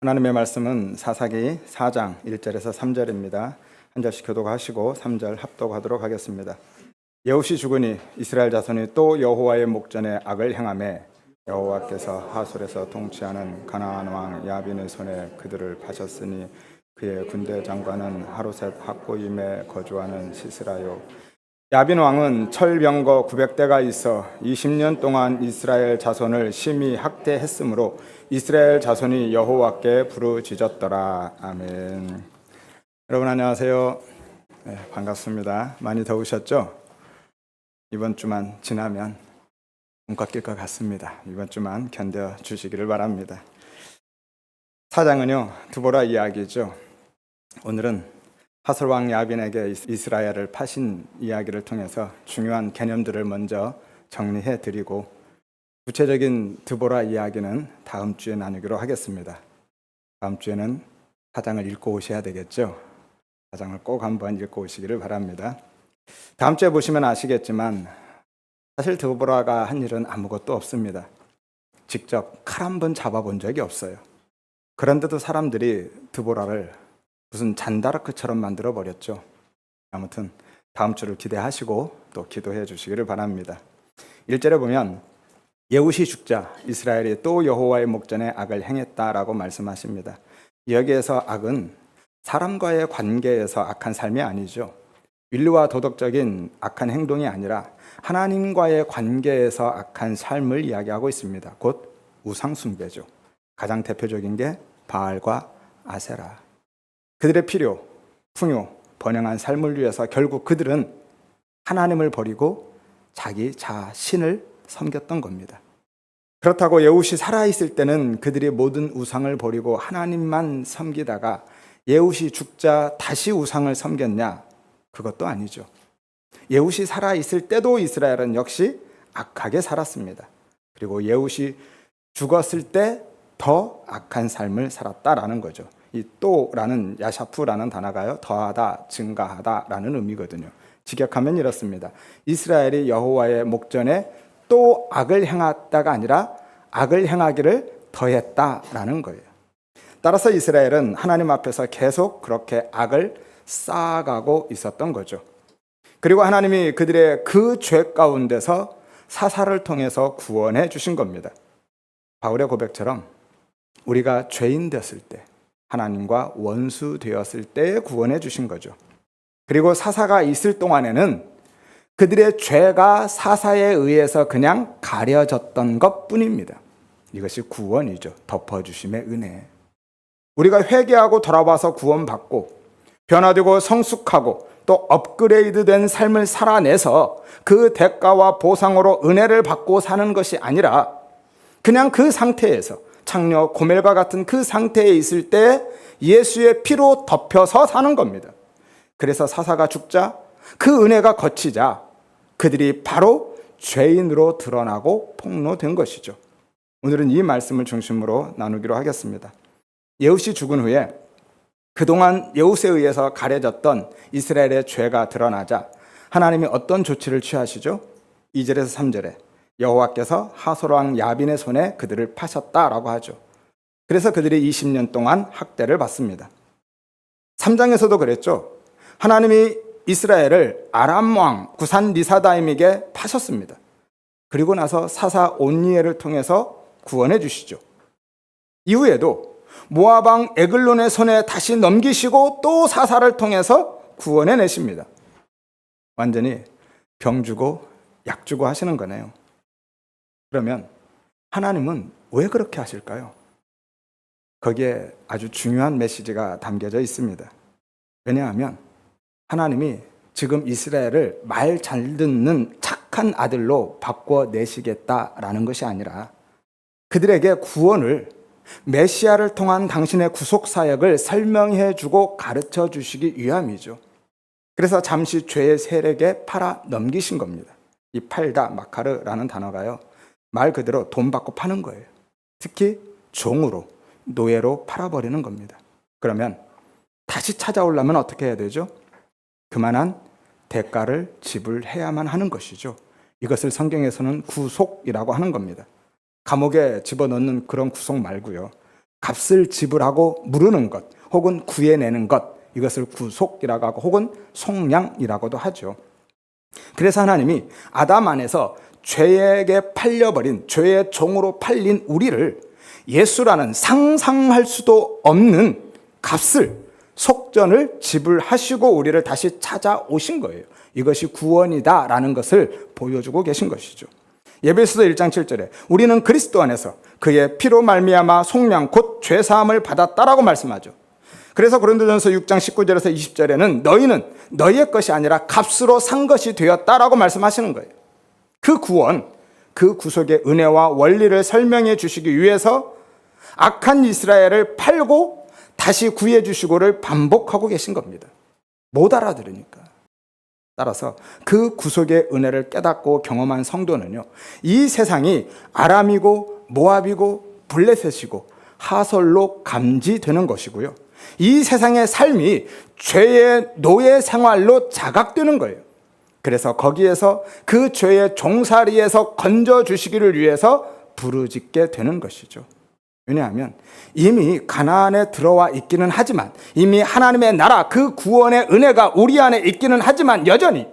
하나님의 말씀은 사사기 4장 1절에서 3절입니다. 한 절씩 교독하시고 3절 합독하도록 하겠습니다. 여우시 죽으니 이스라엘 자손이 또 여호와의 목전에 악을 행하매 여호와께서 하솔에서 통치하는 가나안 왕 야빈의 손에 그들을 파셨으니 그의 군대 장관은 하루셋 학고임에 거주하는 시스라요. 야빈 왕은 철병거 900대가 있어 20년 동안 이스라엘 자손을 심히 학대했으므로 이스라엘 자손이 여호와께 부르짖었더라. 아멘. 여러분 안녕하세요. 네, 반갑습니다. 많이 더우셨죠? 이번 주만 지나면 눈 깎일 것 같습니다. 이번 주만 견뎌주시기를 바랍니다. 사장은요, 드보라 이야기죠. 오늘은 하솔왕 야빈에게 이스라엘을 파신 이야기를 통해서 중요한 개념들을 먼저 정리해 드리고 구체적인 드보라 이야기는 다음 주에 나누기로 하겠습니다. 다음 주에는 사장을 읽고 오셔야 되겠죠. 사장을 꼭 한번 읽고 오시기를 바랍니다. 다음 주에 보시면 아시겠지만 사실 드보라가 한 일은 아무것도 없습니다. 직접 칼 한 번 잡아본 적이 없어요. 그런데도 사람들이 드보라를 무슨 잔다르크처럼 만들어버렸죠. 아무튼 다음 주를 기대하시고 또 기도해 주시기를 바랍니다. 1절에 보면 예후시 죽자 이스라엘이 또 여호와의 목전에 악을 행했다라고 말씀하십니다. 여기에서 악은 사람과의 관계에서 악한 삶이 아니죠. 윤리와 도덕적인 악한 행동이 아니라 하나님과의 관계에서 악한 삶을 이야기하고 있습니다. 곧 우상숭배죠. 가장 대표적인 게 바알과 아세라. 그들의 필요, 풍요, 번영한 삶을 위해서 결국 그들은 하나님을 버리고 자기 자신을 섬겼던 겁니다. 그렇다고 예후시 살아있을 때는 그들이 모든 우상을 버리고 하나님만 섬기다가 예후시 죽자 다시 우상을 섬겼냐? 그것도 아니죠. 예후시 살아있을 때도 이스라엘은 역시 악하게 살았습니다. 그리고 예후시 죽었을 때 더 악한 삶을 살았다라는 거죠. 이 또라는 야샤프라는 단어가요, 더하다, 증가하다라는 의미거든요. 직역하면 이렇습니다. 이스라엘이 여호와의 목전에 또 악을 행했다가 아니라 악을 행하기를 더했다라는 거예요. 따라서 이스라엘은 하나님 앞에서 계속 그렇게 악을 쌓아가고 있었던 거죠. 그리고 하나님이 그들의 그 죄 가운데서 사사를 통해서 구원해 주신 겁니다. 바울의 고백처럼 우리가 죄인 됐을 때 하나님과 원수 되었을 때 구원해 주신 거죠. 그리고 사사가 있을 동안에는 그들의 죄가 사사에 의해서 그냥 가려졌던 것뿐입니다. 이것이 구원이죠. 덮어주심의 은혜. 우리가 회개하고 돌아와서 구원받고 변화되고 성숙하고 또 업그레이드된 삶을 살아내서 그 대가와 보상으로 은혜를 받고 사는 것이 아니라 그냥 그 상태에서 창녀 고멜과 같은 그 상태에 있을 때 예수의 피로 덮여서 사는 겁니다. 그래서 사사가 죽자 그 은혜가 거치자 그들이 바로 죄인으로 드러나고 폭로된 것이죠. 오늘은 이 말씀을 중심으로 나누기로 하겠습니다. 예후시 죽은 후에 그동안 예후세에 의해서 가려졌던 이스라엘의 죄가 드러나자 하나님이 어떤 조치를 취하시죠? 2절에서 3절에 여호와께서 하솔왕 야빈의 손에 그들을 파셨다라고 하죠. 그래서 그들이 20년 동안 학대를 받습니다. 3장에서도 그랬죠. 하나님이 이스라엘을 아람 왕 구산 리사다임에게 파셨습니다. 그리고 나서 사사 온니엘을 통해서 구원해 주시죠. 이후에도 모압 왕 에글론의 손에 다시 넘기시고 또 사사를 통해서 구원해 내십니다. 완전히 병 주고 약 주고 하시는 거네요. 그러면 하나님은 왜 그렇게 하실까요? 거기에 아주 중요한 메시지가 담겨져 있습니다. 왜냐하면 하나님이 지금 이스라엘을 말 잘 듣는 착한 아들로 바꿔내시겠다라는 것이 아니라 그들에게 구원을 메시아를 통한 당신의 구속사역을 설명해 주고 가르쳐 주시기 위함이죠. 그래서 잠시 죄의 세력에 팔아 넘기신 겁니다. 이 팔다 마카르라는 단어가요, 말 그대로 돈 받고 파는 거예요. 특히 종으로, 노예로 팔아버리는 겁니다. 그러면 다시 찾아오려면 어떻게 해야 되죠? 그만한 대가를 지불해야만 하는 것이죠. 이것을 성경에서는 구속이라고 하는 겁니다. 감옥에 집어넣는 그런 구속 말고요. 값을 지불하고 물으는 것 혹은 구해내는 것, 이것을 구속이라고 하고 혹은 속량이라고도 하죠. 그래서 하나님이 아담 안에서 죄에게 팔려버린, 죄의 종으로 팔린 우리를 예수라는 상상할 수도 없는 값을, 속전을 지불하시고 우리를 다시 찾아오신 거예요. 이것이 구원이다라는 것을 보여주고 계신 것이죠. 에베소서 1장 7절에 우리는 그리스도 안에서 그의 피로 말미암아 속량 곧 죄사함을 받았다라고 말씀하죠. 그래서 고린도전서 6장 19절에서 20절에는 너희는 너희의 것이 아니라 값으로 산 것이 되었다라고 말씀하시는 거예요. 그 구원, 그 구속의 은혜와 원리를 설명해 주시기 위해서 악한 이스라엘을 팔고 다시 구해 주시고를 반복하고 계신 겁니다. 못 알아들으니까. 따라서 그 구속의 은혜를 깨닫고 경험한 성도는요, 이 세상이 아람이고 모압이고 블레셋이고 하솔로 감지되는 것이고요, 이 세상의 삶이 죄의 노예 생활로 자각되는 거예요. 그래서 거기에서 그 죄의 종살이에서 건져주시기를 위해서 부르짖게 되는 것이죠. 왜냐하면 이미 가나안에 들어와 있기는 하지만, 이미 하나님의 나라 그 구원의 은혜가 우리 안에 있기는 하지만 여전히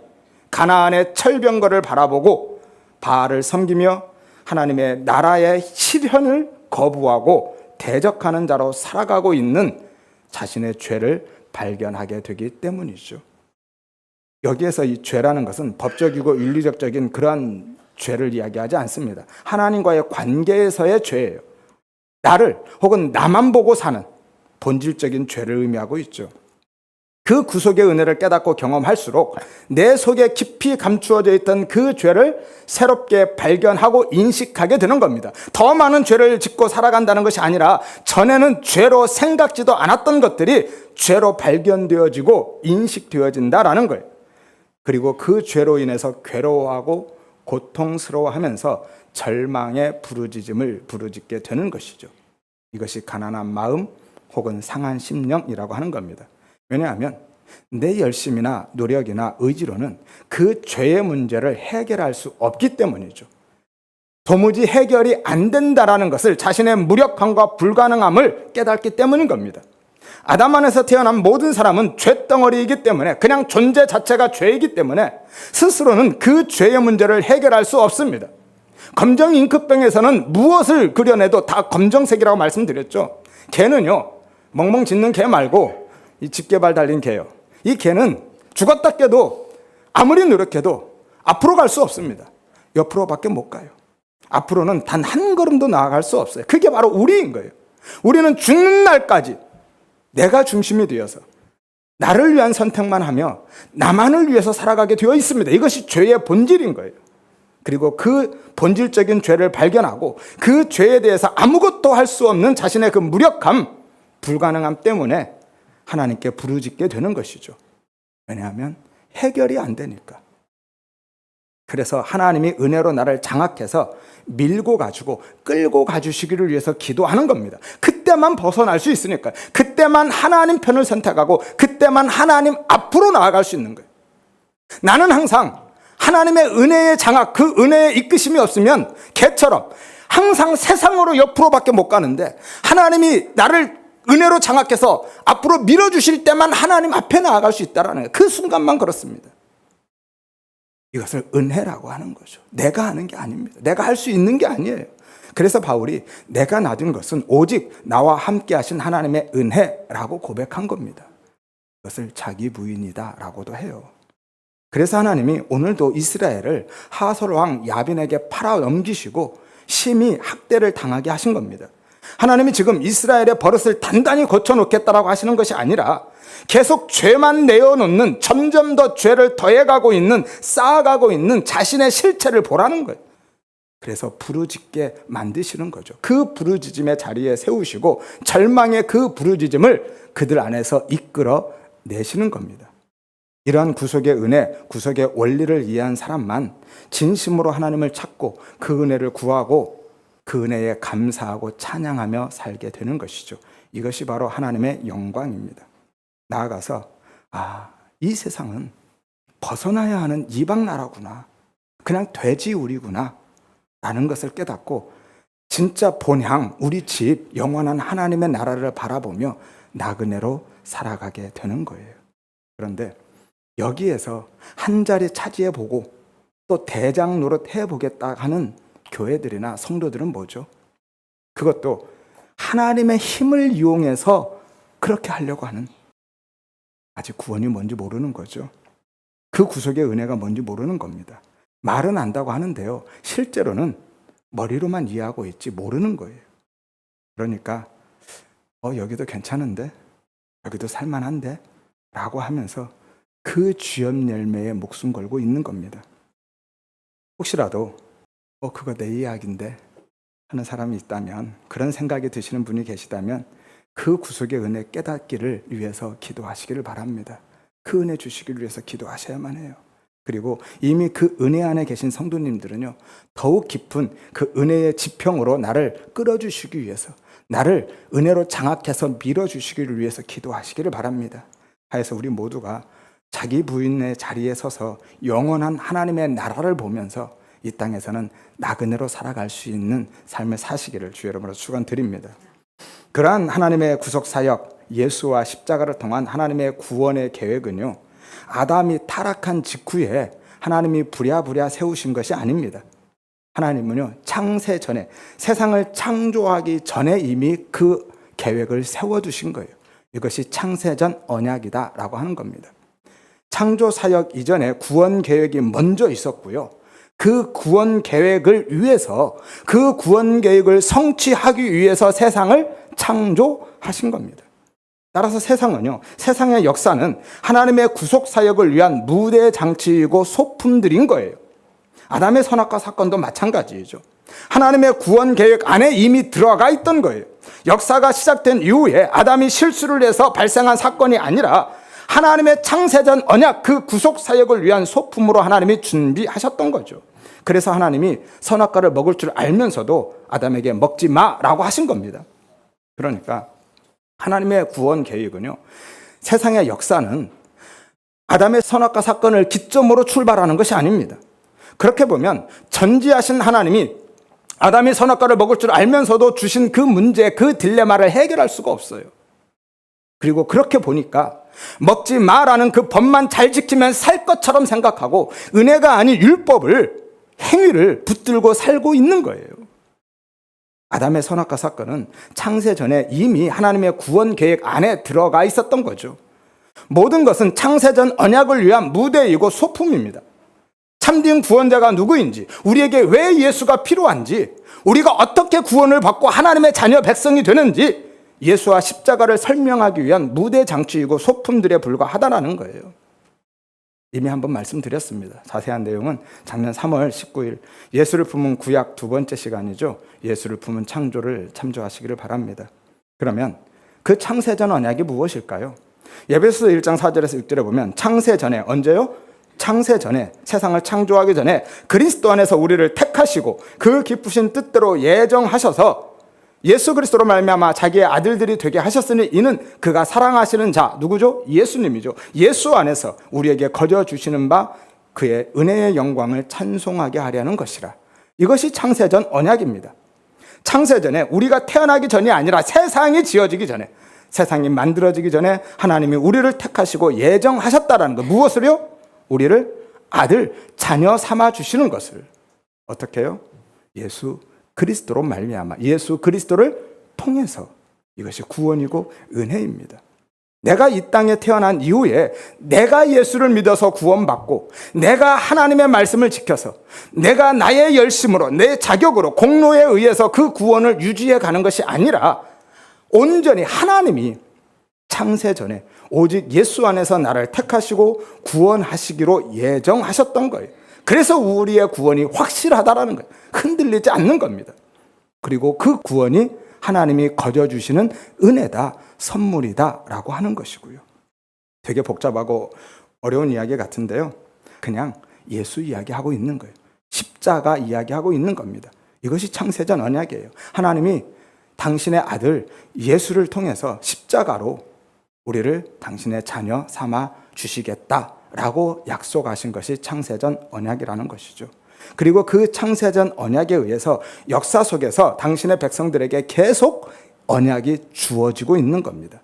가나안의 철병거를 바라보고 바알을 섬기며 하나님의 나라의 실현을 거부하고 대적하는 자로 살아가고 있는 자신의 죄를 발견하게 되기 때문이죠. 여기에서 이 죄라는 것은 법적이고 윤리적인 그러한 죄를 이야기하지 않습니다. 하나님과의 관계에서의 죄예요. 나를 혹은 나만 보고 사는 본질적인 죄를 의미하고 있죠. 그 구속의 은혜를 깨닫고 경험할수록 내 속에 깊이 감추어져 있던 그 죄를 새롭게 발견하고 인식하게 되는 겁니다. 더 많은 죄를 짓고 살아간다는 것이 아니라 전에는 죄로 생각지도 않았던 것들이 죄로 발견되어지고 인식되어진다라는 거예요. 그리고 그 죄로 인해서 괴로워하고 고통스러워하면서 절망의 부르짖음을 부르짖게 되는 것이죠. 이것이 가난한 마음 혹은 상한 심령이라고 하는 겁니다. 왜냐하면 내 열심이나 노력이나 의지로는 그 죄의 문제를 해결할 수 없기 때문이죠. 도무지 해결이 안 된다라는 것을, 자신의 무력함과 불가능함을 깨닫기 때문인 겁니다. 아담 안에서 태어난 모든 사람은 죄덩어리이기 때문에, 그냥 존재 자체가 죄이기 때문에 스스로는 그 죄의 문제를 해결할 수 없습니다. 검정 잉크병에서는 무엇을 그려내도 다 검정색이라고 말씀드렸죠. 개는요, 멍멍 짖는 개 말고 이 집게발 달린 개요. 이 개는 죽었다 깨도 아무리 노력해도 앞으로 갈 수 없습니다. 옆으로밖에 못 가요. 앞으로는 단 한 걸음도 나아갈 수 없어요. 그게 바로 우리인 거예요. 우리는 죽는 날까지 내가 중심이 되어서 나를 위한 선택만 하며 나만을 위해서 살아가게 되어 있습니다. 이것이 죄의 본질인 거예요. 그리고 그 본질적인 죄를 발견하고 그 죄에 대해서 아무것도 할 수 없는 자신의 그 무력함, 불가능함 때문에 하나님께 부르짖게 되는 것이죠. 왜냐하면 해결이 안 되니까. 그래서 하나님이 은혜로 나를 장악해서 밀고 가지고 끌고 가주시기를 위해서 기도하는 겁니다. 그때만 벗어날 수 있으니까. 그때만 하나님 편을 선택하고 그때만 하나님 앞으로 나아갈 수 있는 거예요. 나는 항상 하나님의 은혜의 장악, 그 은혜의 이끄심이 없으면 개처럼 항상 세상으로 옆으로밖에 못 가는데, 하나님이 나를 은혜로 장악해서 앞으로 밀어주실 때만 하나님 앞에 나아갈 수 있다는 거예요. 그 순간만 그렇습니다. 이것을 은혜라고 하는 거죠. 내가 하는 게 아닙니다. 내가 할 수 있는 게 아니에요. 그래서 바울이 내가 나둔 것은 오직 나와 함께 하신 하나님의 은혜라고 고백한 겁니다. 이것을 자기 부인이다 라고도 해요. 그래서 하나님이 오늘도 이스라엘을 하솔 왕 야빈에게 팔아 넘기시고 심히 학대를 당하게 하신 겁니다. 하나님이 지금 이스라엘의 버릇을 단단히 고쳐놓겠다라고 하시는 것이 아니라 계속 죄만 내어놓는, 점점 더 죄를 더해가고 있는, 쌓아가고 있는 자신의 실체를 보라는 거예요. 그래서 부르짖게 만드시는 거죠. 그 부르짖음의 자리에 세우시고 절망의 그 부르짖음을 그들 안에서 이끌어 내시는 겁니다. 이러한 구속의 은혜, 구속의 원리를 이해한 사람만 진심으로 하나님을 찾고 그 은혜를 구하고 그 은혜에 감사하고 찬양하며 살게 되는 것이죠. 이것이 바로 하나님의 영광입니다. 나아가서 이 세상은 벗어나야 하는 이방 나라구나, 그냥 돼지우리구나 라는 것을 깨닫고 진짜 본향, 우리 집, 영원한 하나님의 나라를 바라보며 나그네로 살아가게 되는 거예요. 그런데 여기에서 한 자리 차지해보고 또 대장 노릇 해보겠다 하는 교회들이나 성도들은 뭐죠? 그것도 하나님의 힘을 이용해서 그렇게 하려고 하는, 아직 구원이 뭔지 모르는 거죠. 그 구속의 은혜가 뭔지 모르는 겁니다. 말은 안다고 하는데요, 실제로는 머리로만 이해하고 있지 모르는 거예요. 그러니까 여기도 괜찮은데, 여기도 살만한데 라고 하면서 그 쥐염 열매에 목숨 걸고 있는 겁니다. 혹시라도 그거 내 이야기인데 하는 사람이 있다면, 그런 생각이 드시는 분이 계시다면 그 구속의 은혜 깨닫기를 위해서 기도하시기를 바랍니다. 그 은혜 주시기를 위해서 기도하셔야만 해요. 그리고 이미 그 은혜 안에 계신 성도님들은요, 더욱 깊은 그 은혜의 지평으로 나를 끌어주시기 위해서, 나를 은혜로 장악해서 밀어주시기를 위해서 기도하시기를 바랍니다. 하여서 우리 모두가 자기 부인의 자리에 서서 영원한 하나님의 나라를 보면서 이 땅에서는 나그네로 살아갈 수 있는 삶을 사시기를 주의 이름으로 축원드립니다. 그러한 하나님의 구속사역, 예수와 십자가를 통한 하나님의 구원의 계획은요, 아담이 타락한 직후에 하나님이 부랴부랴 세우신 것이 아닙니다. 하나님은요, 창세 전에, 세상을 창조하기 전에 이미 그 계획을 세워두신 거예요. 이것이 창세전 언약이다라고 하는 겁니다. 창조 사역 이전에 구원 계획이 먼저 있었고요, 그 구원 계획을 위해서, 그 구원 계획을 성취하기 위해서 세상을 창조하신 겁니다. 따라서 세상은요, 세상의 역사는 하나님의 구속 사역을 위한 무대 장치이고 소품들인 거예요. 아담의 선악과 사건도 마찬가지이죠. 하나님의 구원 계획 안에 이미 들어가 있던 거예요. 역사가 시작된 이후에 아담이 실수를 해서 발생한 사건이 아니라 하나님의 창세전 언약, 그 구속 사역을 위한 소품으로 하나님이 준비하셨던 거죠. 그래서 하나님이 선악과를 먹을 줄 알면서도 아담에게 먹지 마라고 하신 겁니다. 그러니까 하나님의 구원 계획은요, 세상의 역사는 아담의 선악과 사건을 기점으로 출발하는 것이 아닙니다. 그렇게 보면 전지하신 하나님이 아담이 선악과를 먹을 줄 알면서도 주신 그 문제, 그 딜레마를 해결할 수가 없어요. 그리고 그렇게 보니까 먹지 마라는 그 법만 잘 지키면 살 것처럼 생각하고 은혜가 아닌 율법을, 행위를 붙들고 살고 있는 거예요. 아담의 선악과 사건은 창세 전에 이미 하나님의 구원 계획 안에 들어가 있었던 거죠. 모든 것은 창세전 언약을 위한 무대이고 소품입니다. 참된 구원자가 누구인지, 우리에게 왜 예수가 필요한지, 우리가 어떻게 구원을 받고 하나님의 자녀 백성이 되는지 예수와 십자가를 설명하기 위한 무대 장치이고 소품들에 불과하다라는 거예요. 이미 한번 말씀드렸습니다. 자세한 내용은 작년 3월 19일 예수를 품은 구약 두 번째 시간이죠. 예수를 품은 창조를 참조하시기를 바랍니다. 그러면 그 창세전 언약이 무엇일까요? 에베소서 1장 4절에서 6절에 보면 창세전에, 언제요? 창세전에, 세상을 창조하기 전에 그리스도 안에서 우리를 택하시고 그 기쁘신 뜻대로 예정하셔서 예수 그리스도로 말미암아 자기의 아들들이 되게 하셨으니 이는 그가 사랑하시는 자, 누구죠? 예수님이죠. 예수 안에서 우리에게 거저 주시는 바 그의 은혜의 영광을 찬송하게 하려는 것이라. 이것이 창세전 언약입니다. 창세전에, 우리가 태어나기 전이 아니라 세상이 지어지기 전에, 세상이 만들어지기 전에 하나님이 우리를 택하시고 예정하셨다라는 것. 무엇을요? 우리를 아들, 자녀 삼아 주시는 것을. 어떻게 해요? 예수 그리스도로 말미암아, 예수 그리스도를 통해서. 이것이 구원이고 은혜입니다. 내가 이 땅에 태어난 이후에 내가 예수를 믿어서 구원받고, 내가 하나님의 말씀을 지켜서, 내가 나의 열심으로, 내 자격으로, 공로에 의해서 그 구원을 유지해 가는 것이 아니라 온전히 하나님이 창세 전에 오직 예수 안에서 나를 택하시고 구원하시기로 예정하셨던 거예요. 그래서 우리의 구원이 확실하다라는 거예요. 흔들리지 않는 겁니다. 그리고 그 구원이 하나님이 거저 주시는 은혜다, 선물이다라고 하는 것이고요. 되게 복잡하고 어려운 이야기 같은데요, 그냥 예수 이야기하고 있는 거예요. 십자가 이야기하고 있는 겁니다. 이것이 창세전 언약이에요. 하나님이 당신의 아들 예수를 통해서 십자가로 우리를 당신의 자녀 삼아 주시겠다라고 약속하신 것이 창세전 언약이라는 것이죠. 그리고 그 창세전 언약에 의해서 역사 속에서 당신의 백성들에게 계속 언약이 주어지고 있는 겁니다.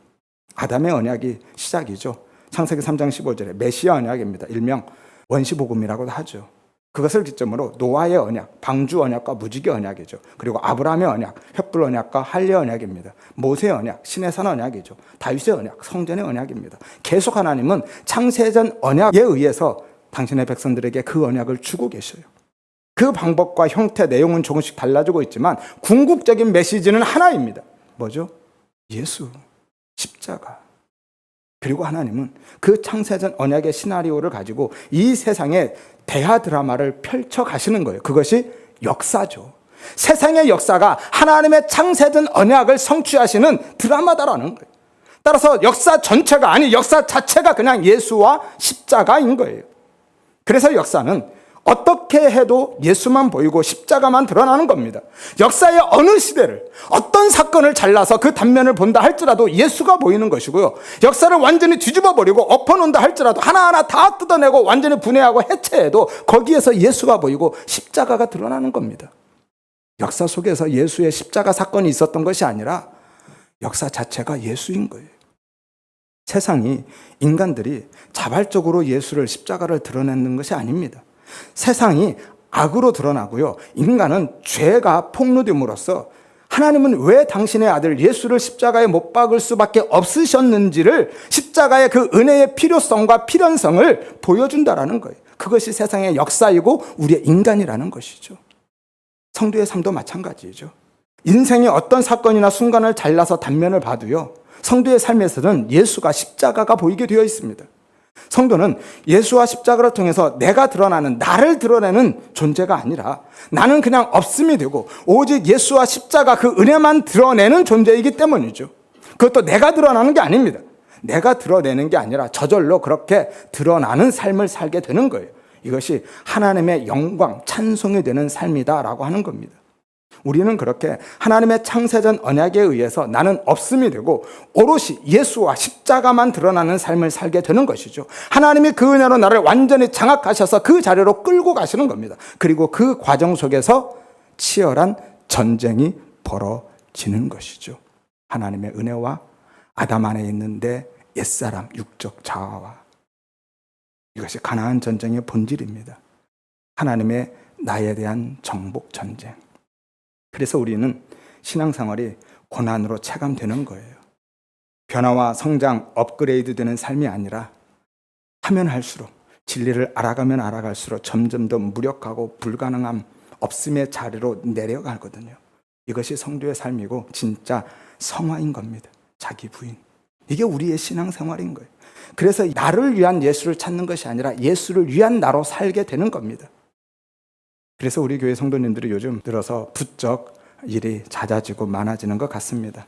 아담의 언약이 시작이죠. 창세기 3장 15절에 메시아 언약입니다. 일명 원시복음이라고도 하죠. 그것을 기점으로 노아의 언약, 방주 언약과 무지개 언약이죠. 그리고 아브라함의 언약, 횃불 언약과 할례 언약입니다. 모세의 언약, 시내산 언약이죠. 다윗의 언약, 성전의 언약입니다. 계속 하나님은 창세전 언약에 의해서 당신의 백성들에게 그 언약을 주고 계셔요. 그 방법과 형태, 내용은 조금씩 달라지고 있지만 궁극적인 메시지는 하나입니다. 뭐죠? 예수, 십자가. 그리고 하나님은 그 창세전 언약의 시나리오를 가지고 이 세상에 대하 드라마를 펼쳐 가시는 거예요. 그것이 역사죠. 세상의 역사가 하나님의 창세전 언약을 성취하시는 드라마다라는 거예요. 따라서 역사 전체가, 아니 역사 자체가 그냥 예수와 십자가인 거예요. 그래서 역사는 어떻게 해도 예수만 보이고 십자가만 드러나는 겁니다. 역사의 어느 시대를, 어떤 사건을 잘라서 그 단면을 본다 할지라도 예수가 보이는 것이고요. 역사를 완전히 뒤집어버리고 엎어놓는다 할지라도 하나하나 다 뜯어내고 완전히 분해하고 해체해도 거기에서 예수가 보이고 십자가가 드러나는 겁니다. 역사 속에서 예수의 십자가 사건이 있었던 것이 아니라 역사 자체가 예수인 거예요. 세상이, 인간들이 자발적으로 예수를, 십자가를 드러내는 것이 아닙니다. 세상이 악으로 드러나고요. 인간은 죄가 폭로됨으로써 하나님은 왜 당신의 아들 예수를 십자가에 못 박을 수밖에 없으셨는지를, 십자가의 그 은혜의 필요성과 필연성을 보여준다라는 거예요. 그것이 세상의 역사이고 우리의 인간이라는 것이죠. 성도의 삶도 마찬가지죠. 인생의 어떤 사건이나 순간을 잘라서 단면을 봐도요, 성도의 삶에서는 예수가, 십자가가 보이게 되어 있습니다. 성도는 예수와 십자가를 통해서 내가 드러나는, 나를 드러내는 존재가 아니라 나는 그냥 없음이 되고 오직 예수와 십자가 그 은혜만 드러내는 존재이기 때문이죠. 그것도 내가 드러나는 게 아닙니다. 내가 드러내는 게 아니라 저절로 그렇게 드러나는 삶을 살게 되는 거예요. 이것이 하나님의 영광, 찬송이 되는 삶이다라고 하는 겁니다. 우리는 그렇게 하나님의 창세전 언약에 의해서 나는 없음이 되고 오롯이 예수와 십자가만 드러나는 삶을 살게 되는 것이죠. 하나님이 그 은혜로 나를 완전히 장악하셔서 그 자리로 끌고 가시는 겁니다. 그리고 그 과정 속에서 치열한 전쟁이 벌어지는 것이죠. 하나님의 은혜와 아담 안에 있는 내 옛사람, 육적 자아와. 이것이 가나안 전쟁의 본질입니다. 하나님의 나에 대한 정복 전쟁. 그래서 우리는 신앙생활이 고난으로 체감되는 거예요. 변화와 성장, 업그레이드 되는 삶이 아니라 하면 할수록, 진리를 알아가면 알아갈수록 점점 더 무력하고 불가능함, 없음의 자리로 내려가거든요. 이것이 성도의 삶이고 진짜 성화인 겁니다. 자기 부인. 이게 우리의 신앙생활인 거예요. 그래서 나를 위한 예수를 찾는 것이 아니라 예수를 위한 나로 살게 되는 겁니다. 그래서 우리 교회 성도님들이 요즘 들어서 부쩍 일이 잦아지고 많아지는 것 같습니다.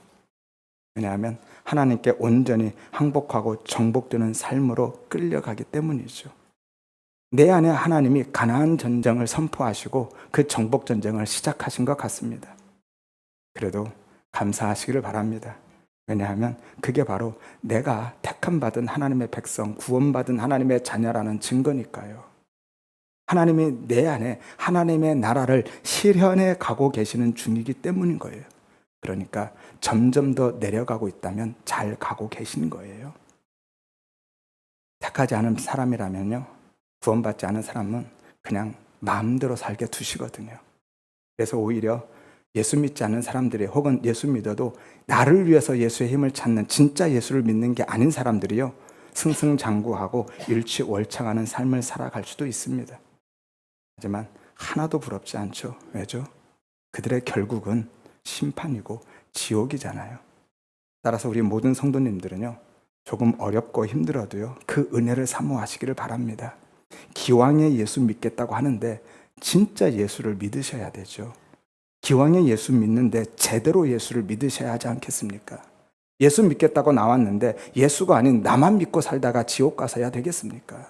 왜냐하면 하나님께 온전히 항복하고 정복되는 삶으로 끌려가기 때문이죠. 내 안에 하나님이 가나안 전쟁을 선포하시고 그 정복 전쟁을 시작하신 것 같습니다. 그래도 감사하시기를 바랍니다. 왜냐하면 그게 바로 내가 택함받은 하나님의 백성, 구원받은 하나님의 자녀라는 증거니까요. 하나님이 내 안에 하나님의 나라를 실현해 가고 계시는 중이기 때문인 거예요. 그러니까 점점 더 내려가고 있다면 잘 가고 계신 거예요. 택하지 않은 사람이라면요, 구원받지 않은 사람은 그냥 마음대로 살게 두시거든요. 그래서 오히려 예수 믿지 않는 사람들이, 혹은 예수 믿어도 나를 위해서 예수의 힘을 찾는, 진짜 예수를 믿는 게 아닌 사람들이요, 승승장구하고 일취월장하는 삶을 살아갈 수도 있습니다. 하지만 하나도 부럽지 않죠. 왜죠? 그들의 결국은 심판이고 지옥이잖아요. 따라서 우리 모든 성도님들은요, 조금 어렵고 힘들어도요, 그 은혜를 사모하시기를 바랍니다. 기왕에 예수 믿겠다고 하는데 진짜 예수를 믿으셔야 되죠. 기왕에 예수 믿는데 제대로 예수를 믿으셔야 하지 않겠습니까? 예수 믿겠다고 나왔는데 예수가 아닌 나만 믿고 살다가 지옥 가서야 되겠습니까?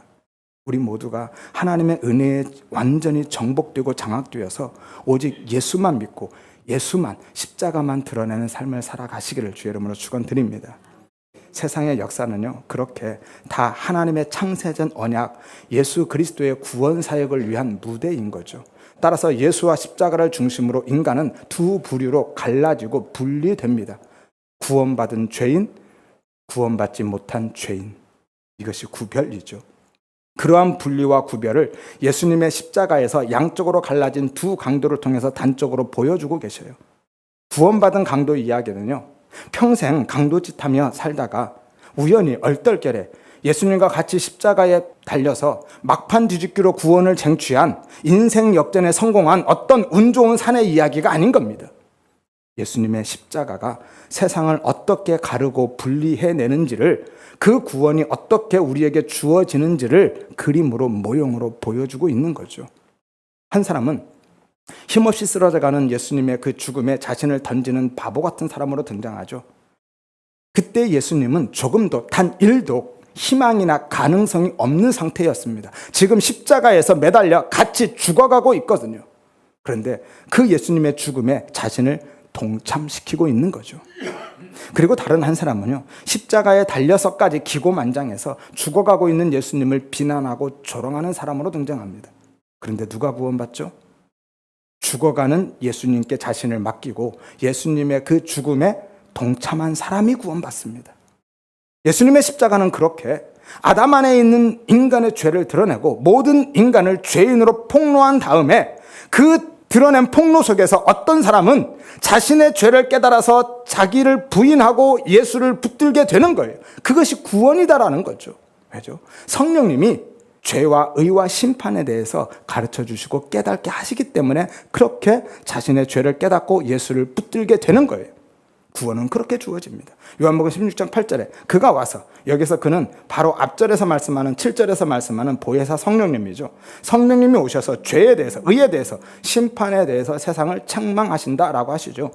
우리 모두가 하나님의 은혜에 완전히 정복되고 장악되어서 오직 예수만 믿고 예수만, 십자가만 드러내는 삶을 살아가시기를 주의 이름으로 축원드립니다. 세상의 역사는요, 그렇게 다 하나님의 창세전 언약, 예수 그리스도의 구원 사역을 위한 무대인 거죠. 따라서 예수와 십자가를 중심으로 인간은 두 부류로 갈라지고 분리됩니다. 구원받은 죄인, 구원받지 못한 죄인. 이것이 구별이죠. 그러한 분리와 구별을 예수님의 십자가에서 양쪽으로 갈라진 두 강도를 통해서 단적으로 보여주고 계셔요. 구원받은 강도 이야기는요, 평생 강도짓하며 살다가 우연히 얼떨결에 예수님과 같이 십자가에 달려서 막판 뒤집기로 구원을 쟁취한 인생 역전에 성공한 어떤 운 좋은 사내 이야기가 아닌 겁니다. 예수님의 십자가가 세상을 어떻게 가르고 분리해내는지를, 그 구원이 어떻게 우리에게 주어지는지를 그림으로, 모형으로 보여주고 있는 거죠. 한 사람은 힘없이 쓰러져가는 예수님의 그 죽음에 자신을 던지는 바보 같은 사람으로 등장하죠. 그때 예수님은 조금도, 단 1도 희망이나 가능성이 없는 상태였습니다. 지금 십자가에서 매달려 같이 죽어가고 있거든요. 그런데 그 예수님의 죽음에 자신을 동참시키고 있는 거죠. 그리고 다른 한 사람은요, 십자가에 달려서까지 기고만장해서 죽어가고 있는 예수님을 비난하고 조롱하는 사람으로 등장합니다. 그런데 누가 구원받죠? 죽어가는 예수님께 자신을 맡기고 예수님의 그 죽음에 동참한 사람이 구원받습니다. 예수님의 십자가는 그렇게 아담 안에 있는 인간의 죄를 드러내고 모든 인간을 죄인으로 폭로한 다음에 그 드러낸 폭로 속에서 어떤 사람은 자신의 죄를 깨달아서 자기를 부인하고 예수를 붙들게 되는 거예요. 그것이 구원이다라는 거죠. 왜죠? 성령님이 죄와 의와 심판에 대해서 가르쳐 주시고 깨닫게 하시기 때문에 그렇게 자신의 죄를 깨닫고 예수를 붙들게 되는 거예요. 구원은 그렇게 주어집니다. 요한복음 16장 8절에 그가 와서, 여기서 그는 바로 앞절에서 말씀하는 7절에서 말씀하는 보혜사 성령님이죠. 성령님이 오셔서 죄에 대해서, 의에 대해서, 심판에 대해서 세상을 책망하신다라고 하시죠.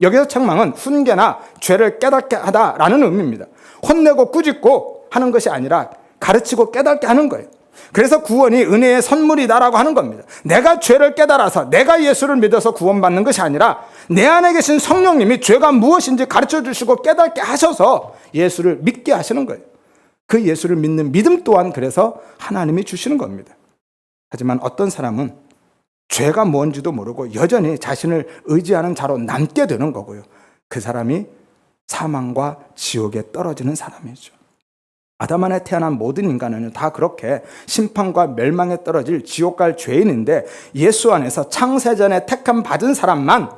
여기서 책망은 훈계나 죄를 깨닫게 하다라는 의미입니다. 혼내고 꾸짖고 하는 것이 아니라 가르치고 깨닫게 하는 거예요. 그래서 구원이 은혜의 선물이다라고 하는 겁니다. 내가 죄를 깨달아서 내가 예수를 믿어서 구원받는 것이 아니라 내 안에 계신 성령님이 죄가 무엇인지 가르쳐 주시고 깨닫게 하셔서 예수를 믿게 하시는 거예요. 그 예수를 믿는 믿음 또한 그래서 하나님이 주시는 겁니다. 하지만 어떤 사람은 죄가 뭔지도 모르고 여전히 자신을 의지하는 자로 남게 되는 거고요. 그 사람이 사망과 지옥에 떨어지는 사람이죠. 아담 안에 태어난 모든 인간은 다 그렇게 심판과 멸망에 떨어질 지옥 갈 죄인인데, 예수 안에서 창세전에 택함 받은 사람만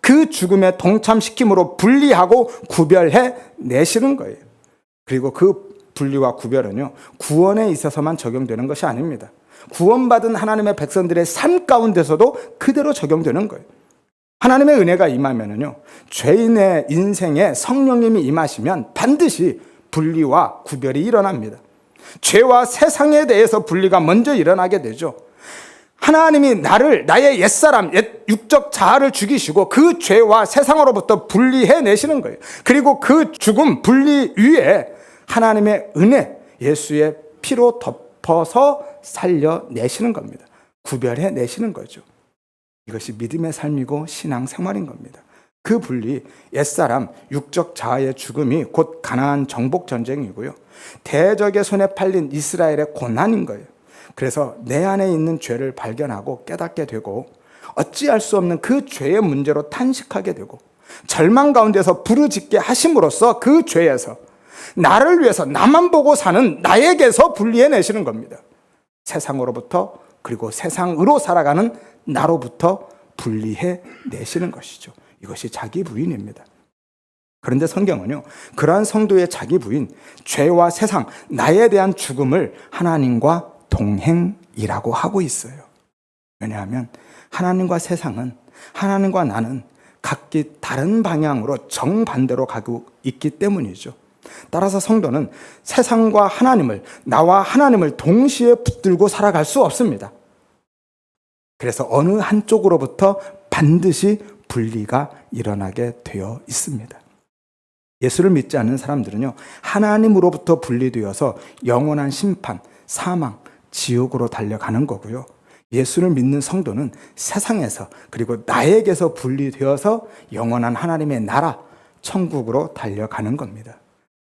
그 죽음에 동참시킴으로 분리하고 구별해 내시는 거예요. 그리고 그 분리와 구별은요, 구원에 있어서만 적용되는 것이 아닙니다. 구원받은 하나님의 백성들의 삶 가운데서도 그대로 적용되는 거예요. 하나님의 은혜가 임하면은요, 죄인의 인생에 성령님이 임하시면 반드시 분리와 구별이 일어납니다. 죄와 세상에 대해서 분리가 먼저 일어나게 되죠. 하나님이 나의 옛사람, 옛 육적 자아를 죽이시고 그 죄와 세상으로부터 분리해 내시는 거예요. 그리고 그 죽음, 분리 위에 하나님의 은혜, 예수의 피로 덮어서 살려내시는 겁니다. 구별해 내시는 거죠. 이것이 믿음의 삶이고 신앙생활인 겁니다. 그 분리, 옛사람, 육적 자아의 죽음이 곧 가나안 정복 전쟁이고요, 대적의 손에 팔린 이스라엘의 고난인 거예요. 그래서 내 안에 있는 죄를 발견하고 깨닫게 되고 어찌할 수 없는 그 죄의 문제로 탄식하게 되고 절망 가운데서 부르짖게 하심으로써 그 죄에서 나를 위해서 나만 보고 사는 나에게서 분리해내시는 겁니다. 세상으로부터, 그리고 세상으로 살아가는 나로부터 분리해내시는 것이죠. 이것이 자기 부인입니다. 그런데 성경은요, 그러한 성도의 자기 부인, 죄와 세상, 나에 대한 죽음을 하나님과 동행이라고 하고 있어요. 왜냐하면 하나님과 세상은, 하나님과 나는 각기 다른 방향으로 정반대로 가고 있기 때문이죠. 따라서 성도는 세상과 하나님을, 나와 하나님을 동시에 붙들고 살아갈 수 없습니다. 그래서 어느 한쪽으로부터 반드시 분리가 일어나게 되어 있습니다. 예수를 믿지 않는 사람들은요, 하나님으로부터 분리되어서 영원한 심판, 사망, 지옥으로 달려가는 거고요. 예수를 믿는 성도는 세상에서, 그리고 나에게서 분리되어서 영원한 하나님의 나라, 천국으로 달려가는 겁니다.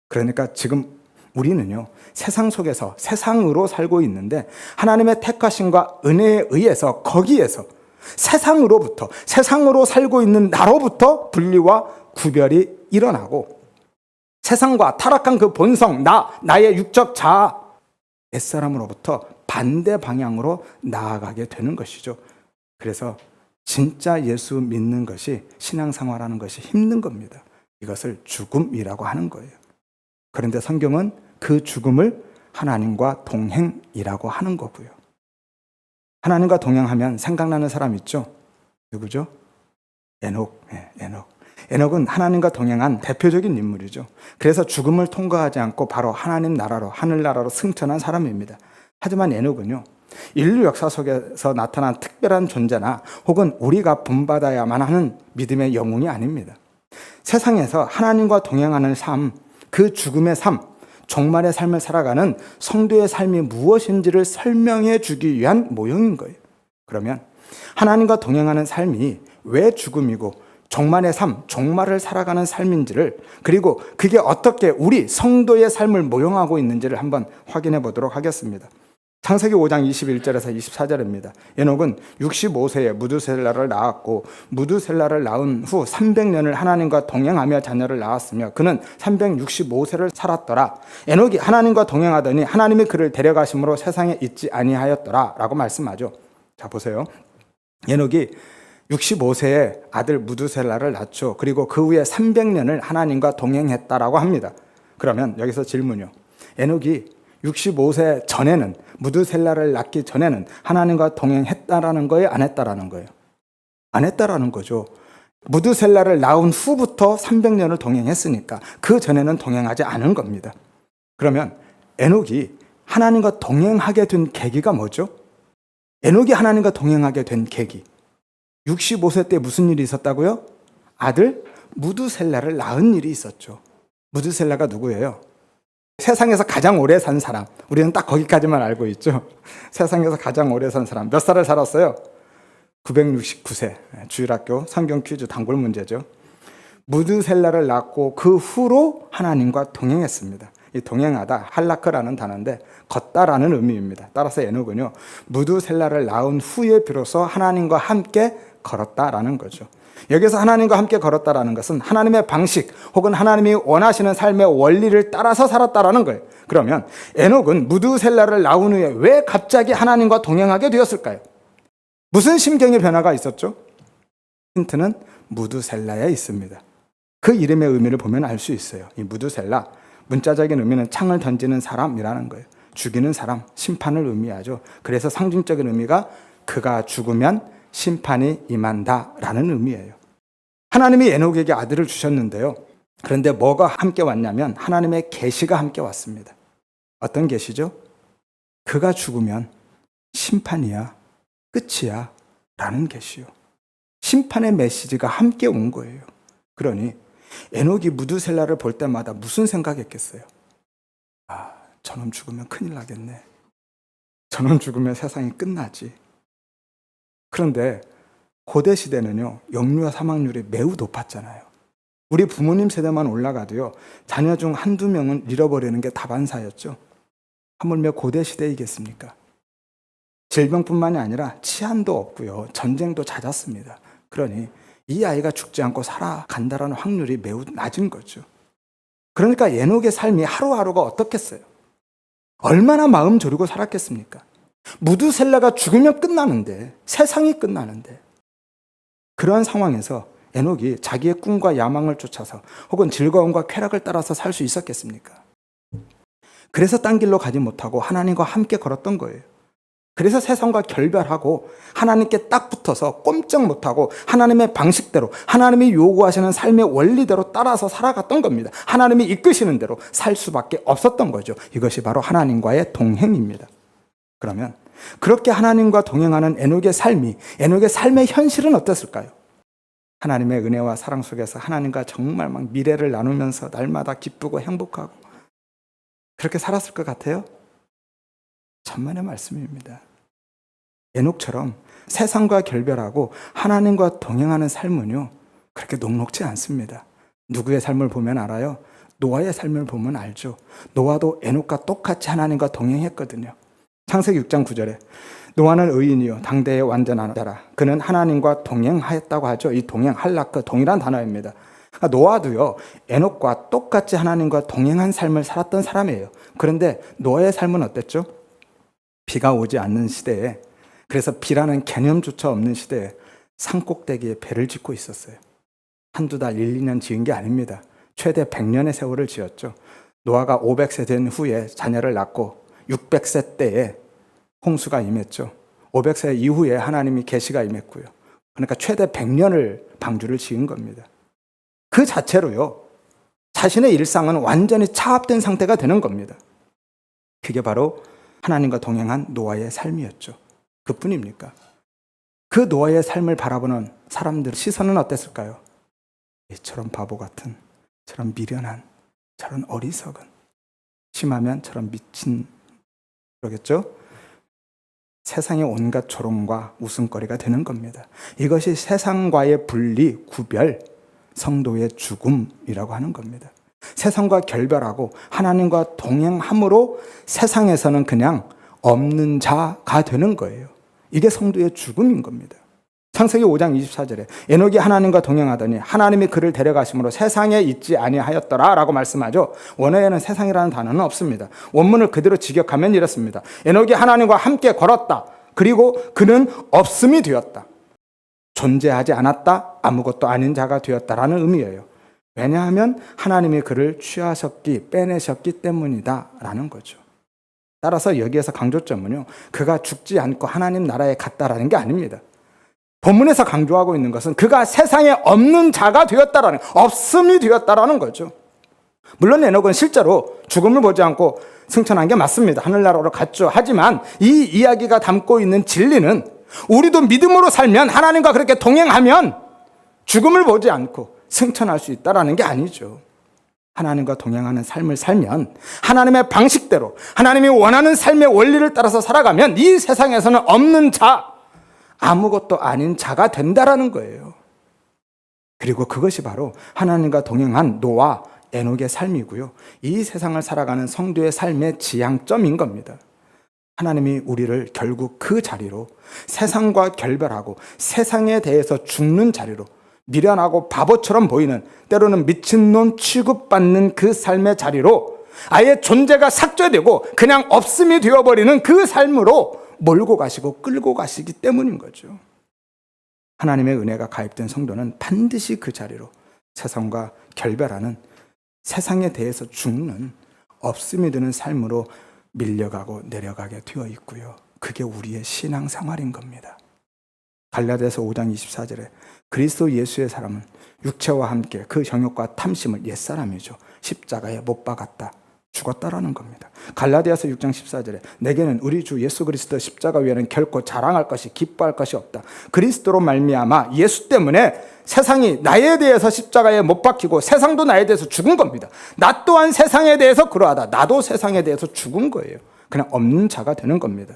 그러니까 지금 우리는요, 세상 속에서 세상으로 살고 있는데 하나님의 택하심과 은혜에 의해서 거기에서 세상으로 살고 있는 나로부터 분리와 구별이 일어나고 세상과 타락한 그 본성, 나의 육적 자아, 옛사람으로부터 반대 방향으로 나아가게 되는 것이죠. 그래서 진짜 예수 믿는 것이, 신앙생활하는 것이 힘든 겁니다. 이것을 죽음이라고 하는 거예요. 그런데 성경은 그 죽음을 하나님과 동행이라고 하는 거고요. 하나님과 동행하면 생각나는 사람 있죠? 누구죠? 에녹. 에녹은 하나님과 동행한 대표적인 인물이죠. 그래서 죽음을 통과하지 않고 바로 하나님 나라로, 하늘나라로 승천한 사람입니다. 하지만 에녹은요, 인류 역사 속에서 나타난 특별한 존재나 혹은 우리가 본받아야만 하는 믿음의 영웅이 아닙니다. 세상에서 하나님과 동행하는 삶, 그 죽음의 삶, 종말의 삶을 살아가는 성도의 삶이 무엇인지를 설명해 주기 위한 모형인 거예요. 그러면 하나님과 동행하는 삶이 왜 죽음이고 종말의 삶, 종말을 살아가는 삶인지를, 그리고 그게 어떻게 우리 성도의 삶을 모형하고 있는지를 한번 확인해 보도록 하겠습니다. 창세기 5장 21절에서 24절입니다. 에녹은 65세에 무두셀라를 낳았고 무두셀라를 낳은 후 300년을 하나님과 동행하며 자녀를 낳았으며 그는 365세를 살았더라. 에녹이 하나님과 동행하더니 하나님이 그를 데려가심으로 세상에 있지 아니하였더라 라고 말씀하죠. 자, 보세요. 에녹이 65세에 아들 무두셀라를 낳죠. 그리고 그 후에 300년을 하나님과 동행했다라고 합니다. 그러면 여기서 질문이요. 에녹이 65세 전에는, 무두셀라를 낳기 전에는 하나님과 동행했다라는 거예요? 안 했다라는 거예요? 안 했다라는 거죠. 무두셀라를 낳은 후부터 300년을 동행했으니까 그 전에는 동행하지 않은 겁니다. 그러면 에녹이 하나님과 동행하게 된 계기가 뭐죠? 에녹이 하나님과 동행하게 된 계기, 65세 때 무슨 일이 있었다고요? 아들 무두셀라를 낳은 일이 있었죠. 무두셀라가 누구예요? 세상에서 가장 오래 산 사람. 우리는 딱 거기까지만 알고 있죠. 세상에서 가장 오래 산 사람. 몇 살을 살았어요? 969세. 주일학교 성경 퀴즈 단골 문제죠. 무두셀라를 낳고 그 후로 하나님과 동행했습니다. 이 동행하다, 할라크라는 단어인데 걷다라는 의미입니다. 따라서 에녹은요, 무두셀라를 낳은 후에 비로소 하나님과 함께 걸었다라는 거죠. 여기서 하나님과 함께 걸었다라는 것은 하나님의 방식 혹은 하나님이 원하시는 삶의 원리를 따라서 살았다라는 거예요. 그러면 에녹은 무두셀라를 낳은 후에 왜 갑자기 하나님과 동행하게 되었을까요? 무슨 심경의 변화가 있었죠? 힌트는 무두셀라에 있습니다. 그 이름의 의미를 보면 알 수 있어요. 이 무두셀라, 문자적인 의미는 창을 던지는 사람이라는 거예요. 죽이는 사람, 심판을 의미하죠. 그래서 상징적인 의미가 그가 죽으면 심판이 임한다라는 의미예요. 하나님이 에녹에게 아들을 주셨는데요. 그런데 뭐가 함께 왔냐면 하나님의 계시가 함께 왔습니다. 어떤 계시죠? 그가 죽으면 심판이야, 끝이야 라는 계시요. 심판의 메시지가 함께 온 거예요. 그러니 에녹이 무두셀라를 볼 때마다 무슨 생각했겠어요? 아, 저놈 죽으면 큰일 나겠네. 저놈 죽으면 세상이 끝나지. 그런데 고대 시대는요, 영유아 사망률이 매우 높았잖아요. 우리 부모님 세대만 올라가도요, 자녀 중 한두 명은 잃어버리는 게 다반사였죠. 하물며 고대 시대이겠습니까? 질병뿐만이 아니라 치안도 없고요, 전쟁도 잦았습니다. 그러니 이 아이가 죽지 않고 살아간다라는 확률이 매우 낮은 거죠. 그러니까 에녹의 삶이 하루하루가 어떻겠어요? 얼마나 마음 졸이고 살았겠습니까? 무두셀라가 죽으면 끝나는데, 세상이 끝나는데, 그러한 상황에서 에녹이 자기의 꿈과 야망을 쫓아서 혹은 즐거움과 쾌락을 따라서 살 수 있었겠습니까? 그래서 딴 길로 가지 못하고 하나님과 함께 걸었던 거예요. 그래서 세상과 결별하고 하나님께 딱 붙어서 꼼짝 못하고 하나님의 방식대로, 하나님이 요구하시는 삶의 원리대로 따라서 살아갔던 겁니다. 하나님이 이끄시는 대로 살 수밖에 없었던 거죠. 이것이 바로 하나님과의 동행입니다. 그러면 그렇게 하나님과 동행하는 에녹의 삶의 현실은 어땠을까요? 하나님의 은혜와 사랑 속에서 하나님과 정말 막 미래를 나누면서 날마다 기쁘고 행복하고 그렇게 살았을 것 같아요? 천만의 말씀입니다. 에녹처럼 세상과 결별하고 하나님과 동행하는 삶은요, 그렇게 녹록지 않습니다. 누구의 삶을 보면 알아요? 노아의 삶을 보면 알죠. 노아도 에녹과 똑같이 하나님과 동행했거든요. 창세기 6장 9절에 노아는 의인이요 당대의 완전한 자라. 그는 하나님과 동행하였다고 하죠. 이 동행, 할라크, 동일한 단어입니다. 그러니까 노아도요 에녹과 똑같이 하나님과 동행한 삶을 살았던 사람이에요. 그런데 노아의 삶은 어땠죠? 비가 오지 않는 시대에, 그래서 비라는 개념조차 없는 시대에 산꼭대기에 배를 짓고 있었어요. 한두 달, 1, 2년 지은 게 아닙니다. 최대 100년의 세월을 지었죠. 노아가 500세 된 후에 자녀를 낳고 600세 때에 홍수가 임했죠. 500세 이후에 하나님이 계시가 임했고요. 그러니까 최대 100년을 방주를 지은 겁니다. 그 자체로요, 자신의 일상은 완전히 차압된 상태가 되는 겁니다. 그게 바로 하나님과 동행한 노아의 삶이었죠. 그뿐입니까? 그 노아의 삶을 바라보는 사람들의 시선은 어땠을까요? 저런 바보 같은, 저런 미련한, 저런 어리석은, 심하면 저런 미친, 그러겠죠? 세상의 온갖 조롱과 웃음거리가 되는 겁니다. 이것이 세상과의 분리, 구별, 성도의 죽음이라고 하는 겁니다. 세상과 결별하고 하나님과 동행함으로 세상에서는 그냥 없는 자가 되는 거예요. 이게 성도의 죽음인 겁니다. 창세기 5장 24절에 에녹이 하나님과 동행하더니 하나님이 그를 데려가심으로 세상에 있지 아니하였더라 라고 말씀하죠. 원어에는 세상이라는 단어는 없습니다. 원문을 그대로 직역하면 이렇습니다. 에녹이 하나님과 함께 걸었다. 그리고 그는 없음이 되었다. 존재하지 않았다. 아무것도 아닌 자가 되었다라는 의미예요. 왜냐하면 하나님이 그를 취하셨기, 빼내셨기 때문이다 라는 거죠. 따라서 여기에서 강조점은요, 그가 죽지 않고 하나님 나라에 갔다라는 게 아닙니다. 본문에서 강조하고 있는 것은 그가 세상에 없는 자가 되었다라는, 없음이 되었다라는 거죠. 물론 에녹은 실제로 죽음을 보지 않고 승천한 게 맞습니다. 하늘나라로 갔죠. 하지만 이 이야기가 담고 있는 진리는 우리도 믿음으로 살면, 하나님과 그렇게 동행하면 죽음을 보지 않고 승천할 수 있다라는 게 아니죠. 하나님과 동행하는 삶을 살면, 하나님의 방식대로 하나님이 원하는 삶의 원리를 따라서 살아가면 이 세상에서는 없는 자, 아무것도 아닌 자가 된다라는 거예요. 그리고 그것이 바로 하나님과 동행한 노아, 에녹의 삶이고요. 이 세상을 살아가는 성도의 삶의 지향점인 겁니다. 하나님이 우리를 결국 그 자리로, 세상과 결별하고 세상에 대해서 죽는 자리로, 미련하고 바보처럼 보이는, 때로는 미친놈 취급받는 그 삶의 자리로, 아예 존재가 삭제되고 그냥 없음이 되어버리는 그 삶으로 몰고 가시고 끌고 가시기 때문인 거죠. 하나님의 은혜가 가입된 성도는 반드시 그 자리로 세상과 결별하는, 세상에 대해서 죽는, 없음이 되는 삶으로 밀려가고 내려가게 되어 있고요. 그게 우리의 신앙 생활인 겁니다. 갈라디아서 5장 24절에 그리스도 예수의 사람은 육체와 함께 그 정욕과 탐심을, 옛사람이죠, 십자가에 못 박았다, 죽었다라는 겁니다. 갈라디아서 6장 14절에 내게는 우리 주 예수 그리스도 십자가 위에는 결코 자랑할 것이, 기뻐할 것이 없다. 그리스도로 말미암아, 예수 때문에 세상이 나에 대해서 십자가에 못 박히고 세상도 나에 대해서 죽은 겁니다. 나 또한 세상에 대해서 그러하다. 나도 세상에 대해서 죽은 거예요. 그냥 없는 자가 되는 겁니다.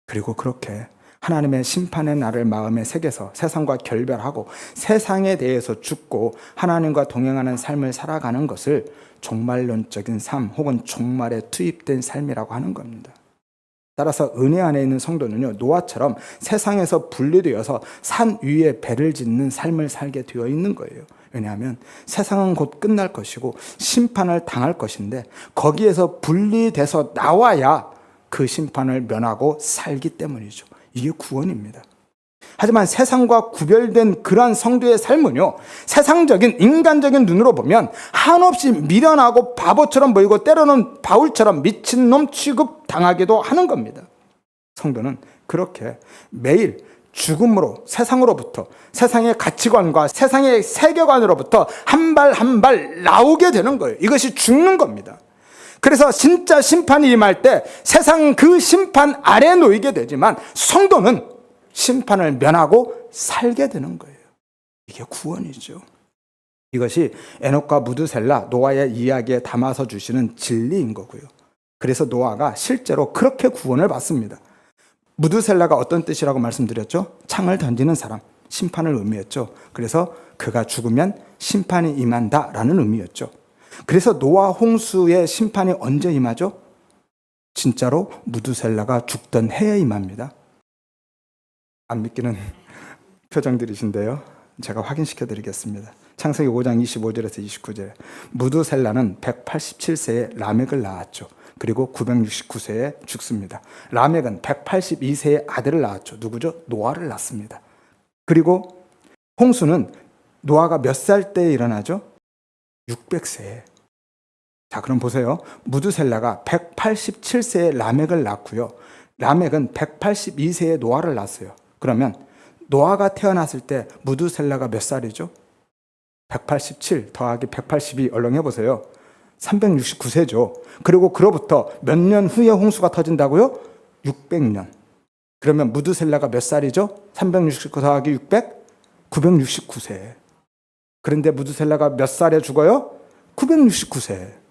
그리고 그렇게 하나님의 심판의 날을 마음에 새겨서 세상과 결별하고 세상에 대해서 죽고 하나님과 동행하는 삶을 살아가는 것을 종말론적인 삶, 혹은 종말에 투입된 삶이라고 하는 겁니다. 따라서 은혜 안에 있는 성도는요, 노아처럼 세상에서 분리되어서 산 위에 배를 짓는 삶을 살게 되어 있는 거예요. 왜냐하면 세상은 곧 끝날 것이고 심판을 당할 것인데, 거기에서 분리돼서 나와야 그 심판을 면하고 살기 때문이죠. 이게 구원입니다. 하지만 세상과 구별된 그러한 성도의 삶은요, 세상적인, 인간적인 눈으로 보면 한없이 미련하고 바보처럼 보이고 때로는 바울처럼 미친놈 취급당하기도 하는 겁니다. 성도는 그렇게 매일 죽음으로, 세상으로부터, 세상의 가치관과 세상의 세계관으로부터 한 발 한 발 나오게 되는 거예요. 이것이 죽는 겁니다. 그래서 진짜 심판이 임할 때 세상은 그 심판 아래 놓이게 되지만 성도는 심판을 면하고 살게 되는 거예요. 이게 구원이죠. 이것이 에녹과 무드셀라, 노아의 이야기에 담아서 주시는 진리인 거고요. 그래서 노아가 실제로 그렇게 구원을 받습니다. 무드셀라가 어떤 뜻이라고 말씀드렸죠? 창을 던지는 사람, 심판을 의미했죠. 그래서 그가 죽으면 심판이 임한다라는 의미였죠. 그래서 노아 홍수의 심판이 언제 임하죠? 진짜로 무두셀라가 죽던 해에 임합니다. 안 믿기는 표정들이신데요. 제가 확인시켜 드리겠습니다. 창세기 5장 25절에서 29절. 무두셀라는 187세에 라멕을 낳았죠. 그리고 969세에 죽습니다. 라멕은 182세에 아들을 낳았죠. 누구죠? 노아를 낳습니다. 그리고 홍수는 노아가 몇 살 때 일어나죠? 600세에. 자, 그럼 보세요. 무두셀라가 187세에 라멕을 낳고요. 라멕은 182세에 노아를 낳았어요. 그러면 노아가 태어났을 때 무두셀라가 몇 살이죠? 187 더하기 182 얼른 해보세요. 369세죠. 그리고 그로부터 몇 년 후에 홍수가 터진다고요? 600년. 그러면 무두셀라가 몇 살이죠? 369 더하기 600? 969세. 그런데 무두셀라가 몇 살에 죽어요? 969세.